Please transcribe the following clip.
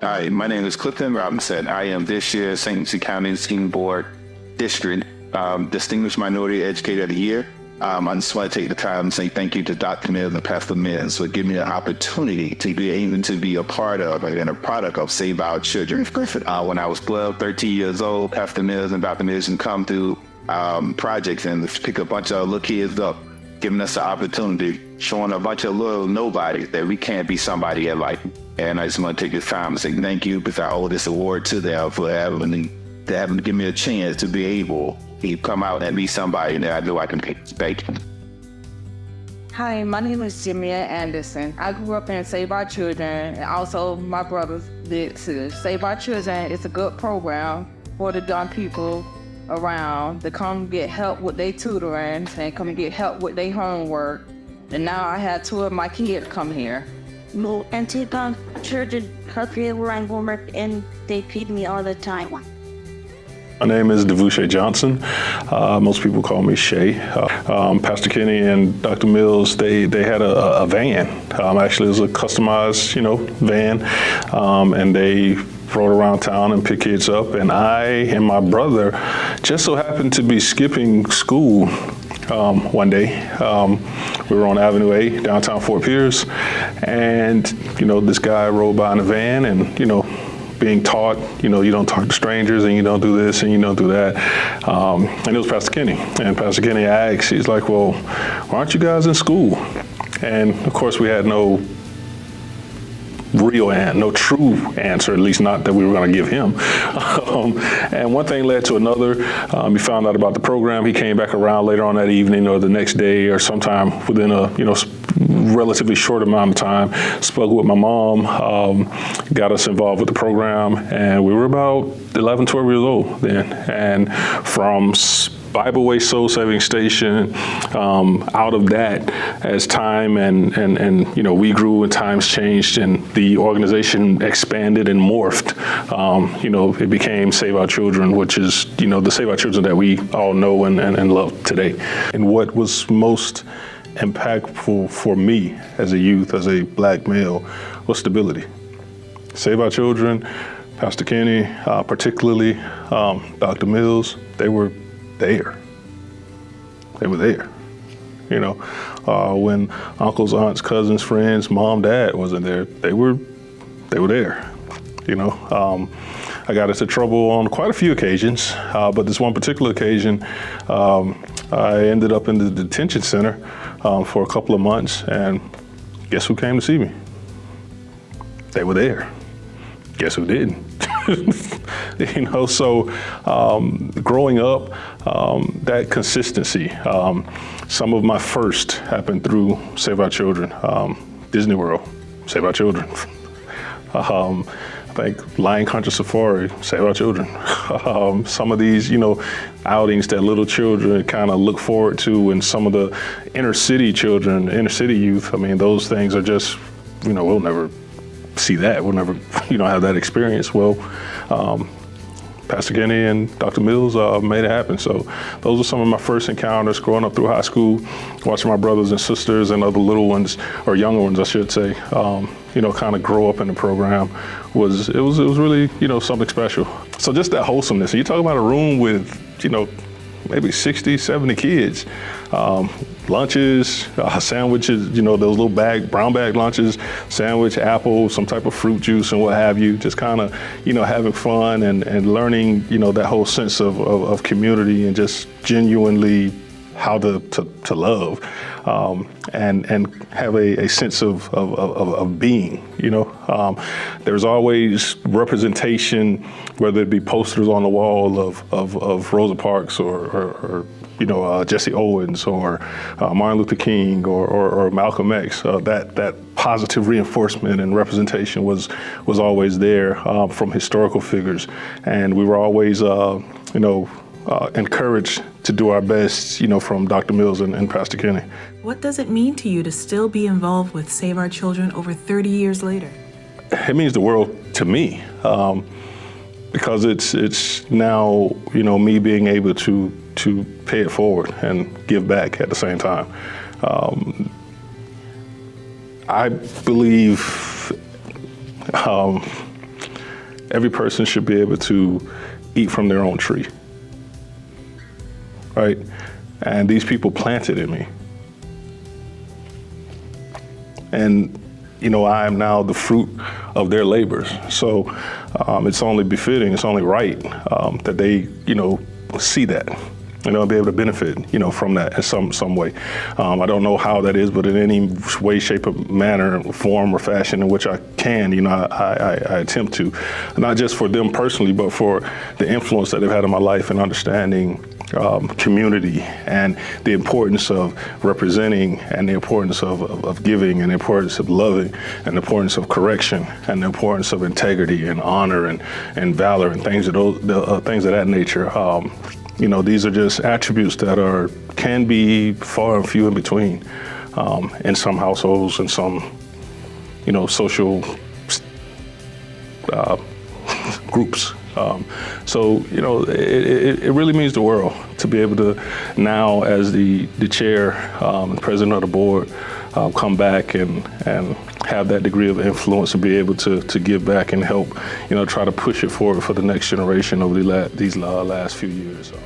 Hi, my name is Clifton Robinson. I am this year's St. Lucie County School Board District Distinguished Minority Educator of the Year. I just want to take the time and say thank you to Dr. Mills and Pastor Mills for giving me the opportunity to be able to be a part of and a product of Save Our Children. When I was 12, 13 years old, Pastor Mills and Dr. Mills would come through projects and pick a bunch of little kids up, giving us the opportunity, showing a bunch of little nobodies that we can't be somebody in life. And I just want to take this time and say thank you because I owe this award to them for having to give me a chance to be able to come out and be somebody that I know I can take. Hi, my name is Jamia Anderson. I grew up in Save Our Children, and also my brothers did too. Save Our Children is a good program for the young people around to come get help with their tutoring and come and get help with their homework. And now I have 2 of my kids come here. No, and Save Our Children help me with homework, and they feed me all the time. My name is Devushay Johnson. Most people call me Shay. Pastor Kenny and Dr. Mills, they had a van. Actually, it was a customized, van, and they rode around town and picked kids up. And I and my brother just so happened to be skipping school one day. We were on Avenue A, downtown Fort Pierce, and this guy rode by in a van, and being taught, you don't talk to strangers, and you don't do this, and you don't do that. And it was Pastor Kenny. And Pastor Kenny asked, he's like, well, why aren't you guys in school? And of course, we had no true answer, at least not that we were going to give him. And one thing led to another. He found out about the program. He came back around later on that evening or the next day or sometime within a, relatively short amount of time, spoke with my mom, got us involved with the program, and we were about 11, 12 years old then. And from Bible Way Soul Saving Station, out of that, as time and we grew and times changed and the organization expanded and morphed, it became Save Our Children, which is, the Save Our Children that we all know and love today. And what was most impactful for me as a youth, as a Black male, was stability. Save Our Children, Pastor Kenny, particularly Dr. Mills, they were there. They were there. When uncles, aunts, cousins, friends, mom, dad wasn't there, they were there. I got into trouble on quite a few occasions, but this one particular occasion, I ended up in the detention center for a couple of months, and guess who came to see me? They were there. Guess who didn't? So growing up, that consistency, some of my first happened through Save Our Children, Disney World, Save Our Children. I think Lion Country Safari, Save Our Children. Some of these, outings that little children kind of look forward to, and some of the inner city children, inner city youth, those things are just, we'll never see that. We'll never, have that experience. Well, Pastor Kenny and Dr. Mills made it happen. So those are some of my first encounters growing up through high school, watching my brothers and sisters and other little ones, or younger ones, I should say, kind of grow up in the program. It was really, something special. So just that wholesomeness. You talk about a room with, maybe 60, 70 kids. Lunches, sandwiches, those little brown bag lunches, sandwich, apple, some type of fruit juice and what have you, just kind of, having fun and learning, that whole sense of community and just genuinely how to love and have a sense of being, There's always representation, whether it be posters on the wall of Rosa Parks or Jesse Owens or Martin Luther King or Malcolm X. That positive reinforcement and representation was always there from historical figures, and we were always encouraged to do our best, from Dr. Mills and Pastor Kenny. What does it mean to you to still be involved with Save Our Children over 30 years later? It means the world to me, because it's now, me being able to pay it forward and give back at the same time. I believe every person should be able to eat from their own tree, right? And these people planted in me. And, you know, I am now the fruit of their labors. So it's only befitting, it's only right that they, you know, see that, you know, be able to benefit, you know, from that in some way. I don't know how that is, but in any way, shape, or manner, form, or fashion in which I can, you know, I attempt to, not just for them personally, but for the influence that they've had in my life and understanding community and the importance of representing and the importance of giving and the importance of loving and the importance of correction and the importance of integrity and honor and valor and things of things of that nature. You know, these are just attributes that can be far and few in between in some households and some, you know, social groups. So, you know, it really means the world to be able to now, as the chair and president of the board, come back and have that degree of influence and be able to give back and help, you know, try to push it forward for the next generation over these last few years. So.